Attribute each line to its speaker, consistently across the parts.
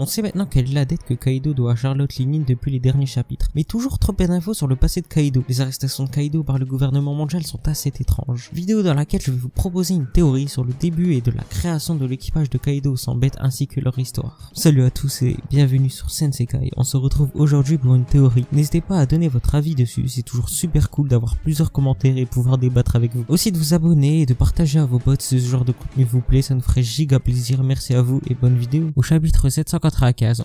Speaker 1: On sait maintenant quelle est la dette que Kaido doit à Charlotte Linine depuis les derniers chapitres, mais toujours trop peu d'infos sur le passé de Kaido. Les arrestations de Kaido par le gouvernement mondial sont assez étranges. Vidéo dans laquelle je vais vous proposer une théorie sur le début et de la création de l'équipage de Kaido sans bête ainsi que leur histoire. Salut à tous et bienvenue sur Sensekai. On se retrouve aujourd'hui pour une théorie. N'hésitez pas à donner votre avis dessus, c'est toujours super cool d'avoir plusieurs commentaires et pouvoir débattre avec vous. Aussi de vous abonner et de partager à vos potes si ce genre de contenu vous plaît, ça nous ferait giga plaisir. Merci à vous et bonne vidéo. Au chapitre 795,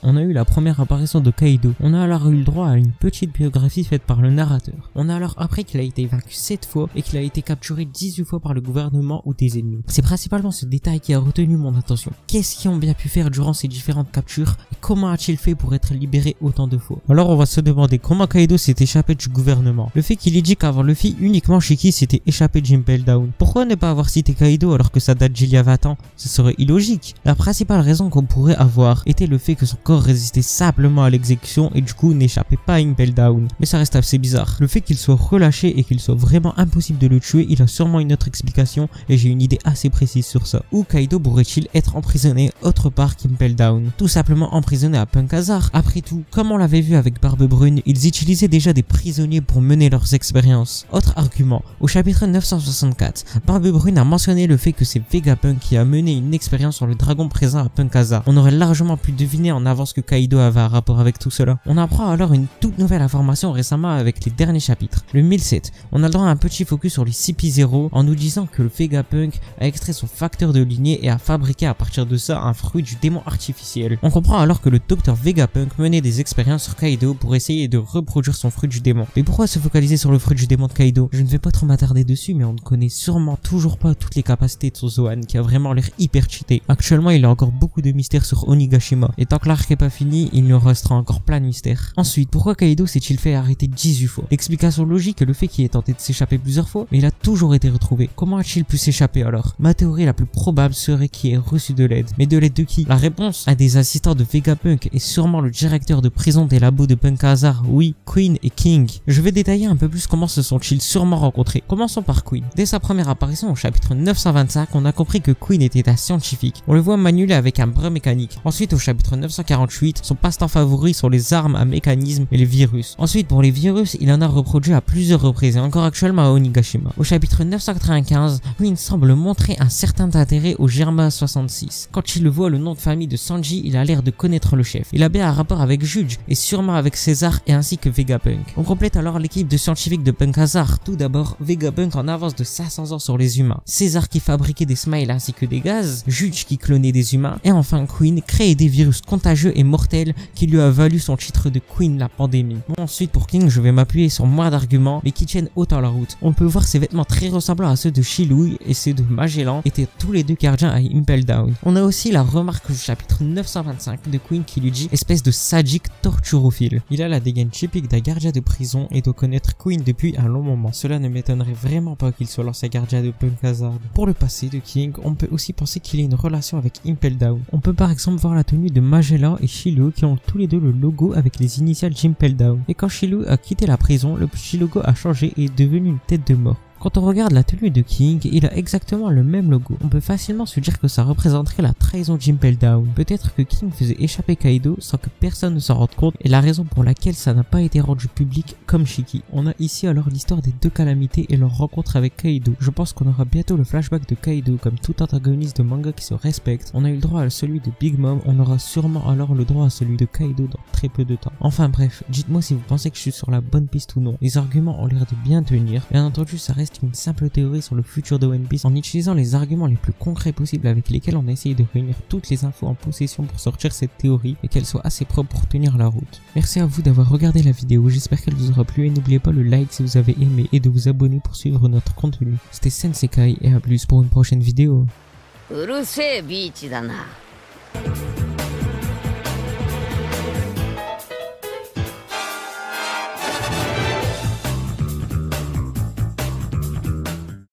Speaker 1: on a eu la première apparition de Kaido. On a alors eu le droit à une petite biographie faite par le narrateur. On a alors appris qu'il a été vaincu 7 fois et qu'il a été capturé 18 fois par le gouvernement ou des ennemis. C'est principalement ce détail qui a retenu mon attention. Qu'est-ce qu'ils ont bien pu faire durant ces différentes captures et comment a-t-il fait pour être libéré autant de fois? Alors on va se demander comment Kaido s'est échappé du gouvernement. Le fait qu'il ait dit qu'avant Luffy, uniquement Shiki s'était échappé de Impel Down. Pourquoi ne pas avoir cité Kaido alors que ça date d'il y a 20 ans? Ce serait illogique. La principale raison qu'on pourrait avoir était le fait que son corps résistait simplement à l'exécution et du coup n'échappait pas à Impel Down. Mais ça reste assez bizarre. Le fait qu'il soit relâché et qu'il soit vraiment impossible de le tuer, il a sûrement une autre explication et j'ai une idée assez précise sur ça. Où Kaido pourrait-il être emprisonné autre part qu'Impel Down? Tout simplement emprisonné à Punk Hazard. Après tout, comme on l'avait vu avec Barbe Brune, ils utilisaient déjà des prisonniers pour mener leurs expériences. Autre argument, au chapitre 964, Barbe Brune a mentionné le fait que c'est Vegapunk qui a mené une expérience sur le dragon présent à Punk Hazard. On aurait largement pu deviner en avance que Kaido avait un rapport avec tout cela. On apprend alors une toute nouvelle information récemment avec les derniers chapitres. Le 1007, on a le droit à un petit focus sur les CP0 en nous disant que le Vegapunk a extrait son facteur de lignée et a fabriqué à partir de ça un fruit du démon artificiel. On comprend alors que le docteur Vegapunk menait des expériences sur Kaido pour essayer de reproduire son fruit du démon. Mais pourquoi se focaliser sur le fruit du démon de Kaido? Je ne vais pas trop m'attarder dessus, mais on ne connaît sûrement toujours pas toutes les capacités de son Zoan qui a vraiment l'air hyper cheaté. Actuellement il y a encore beaucoup de mystères sur Onigashima et tant que l'arc est pas fini, il nous restera encore plein de mystères. Ensuite, pourquoi Kaido s'est-il fait arrêter 18 fois? L'explication logique est le fait qu'il ait tenté de s'échapper plusieurs fois, mais il a toujours été retrouvé. Comment a-t-il pu s'échapper alors? Ma théorie la plus probable serait qu'il ait reçu de l'aide. Mais de l'aide de qui? La réponse, un des assistants de Vegapunk et sûrement le directeur de prison des labos de Punk Hazard, oui, Queen et King. Je vais détailler un peu plus comment se sont-ils sûrement rencontrés. Commençons par Queen. Dès sa première apparition au chapitre 925, on a compris que Queen était un scientifique. On le voit manuler avec un bras mécanique. Ensuite, au chapitre 948, son passe-temps favori sont les armes à mécanisme et les virus. Ensuite, pour les virus, il en a reproduit à plusieurs reprises et encore actuellement à Onigashima. Au chapitre 995, Queen semble montrer un certain intérêt au Germa 66. Quand il voit le nom de famille de Sanji, il a l'air de connaître le chef. Il a bien un rapport avec Judge et sûrement avec César et ainsi que Vegapunk. On complète alors l'équipe de scientifiques de Punk Hazard. Tout d'abord, Vegapunk en avance de 500 ans sur les humains. César qui fabriquait des smiles ainsi que des gaz. Judge qui clonait des humains. Et enfin Queen créait des virus contagieux et mortels qui lui a valu son titre de Queen la pandémie. Bon, ensuite pour King, je vais m'appuyer sur moins d'arguments mais qui tiennent autant la route. On peut voir ses vêtements très ressemblants à ceux de Shilui et ceux de Magellan étaient tous les deux gardiens à Impel Down. On a aussi la remarque du chapitre 925 de Queen qui lui dit espèce de sadique torturophile. Il a la dégaine typique d'un gardien de prison et doit connaître Queen depuis un long moment. Cela ne m'étonnerait vraiment pas qu'il soit l'ancien gardien de Punk Hazard. Pour le passé de King, on peut aussi penser qu'il ait une relation avec Impel Down. On peut par exemple voir la tenue de Magellan et Shilui qui ont tous les deux le logo avec les initiales d'Impel Down. Et quand Shilui a quitté la prison, le petit logo a changé et est devenu une tête de mort. Quand on regarde la tenue de King, il a exactement le même logo. On peut facilement se dire que ça représenterait la trahison d'Impel Down. Peut-être que King faisait échapper Kaido sans que personne ne s'en rende compte et la raison pour laquelle ça n'a pas été rendu public comme Shiki. On a ici alors l'histoire des deux calamités et leur rencontre avec Kaido. Je pense qu'on aura bientôt le flashback de Kaido comme tout antagoniste de manga qui se respecte. On a eu le droit à celui de Big Mom, on aura sûrement alors le droit à celui de Kaido dans très peu de temps. Enfin bref, dites-moi si vous pensez que je suis sur la bonne piste ou non. Les arguments ont l'air de bien tenir. Bien entendu, ça reste une simple théorie sur le futur de One Piece en utilisant les arguments les plus concrets possibles avec lesquels on a essayé de réunir toutes les infos en possession pour sortir cette théorie et qu'elle soit assez propre pour tenir la route. Merci à vous d'avoir regardé la vidéo, j'espère qu'elle vous aura plu et n'oubliez pas le like si vous avez aimé et de vous abonner pour suivre notre contenu. C'était Sensekai et à plus pour une prochaine vidéo. うるせえビーチだな。